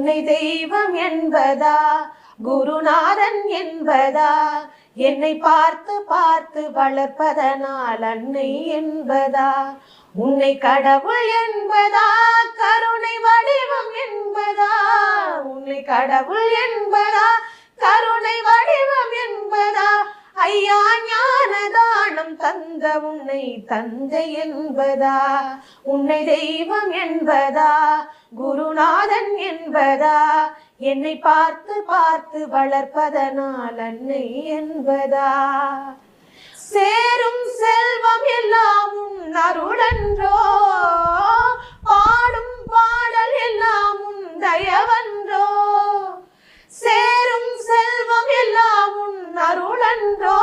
உன்னை தெய்வம் என்பதா குருநாதன் என்பதா என்னை பார்த்து பார்த்து வளர்ப்பதனால் அன்னை என்பதா உன்னை கடவுள் என்பதா கருணை வடிவம் என்பதா உன்னை கடவுள் என்பதா கருணை வடிவம் என்பதா ஐயா ஞானதானம் தந்த உன்னை தந்தை என்பதா உன்னை தெய்வம் என்பதா குருநாதன் என்பதா என்னை பார்த்து பார்த்து வளர்ப்பதனால் அன்னை என்பதா சேரும் செல்வம் எல்லாம் உன் அருளன்றோ பாடும் பாடல் எல்லாம் உன் தயவன்றோ சேரும் செல்வம் எல்லாம் உன் அருளன்றோ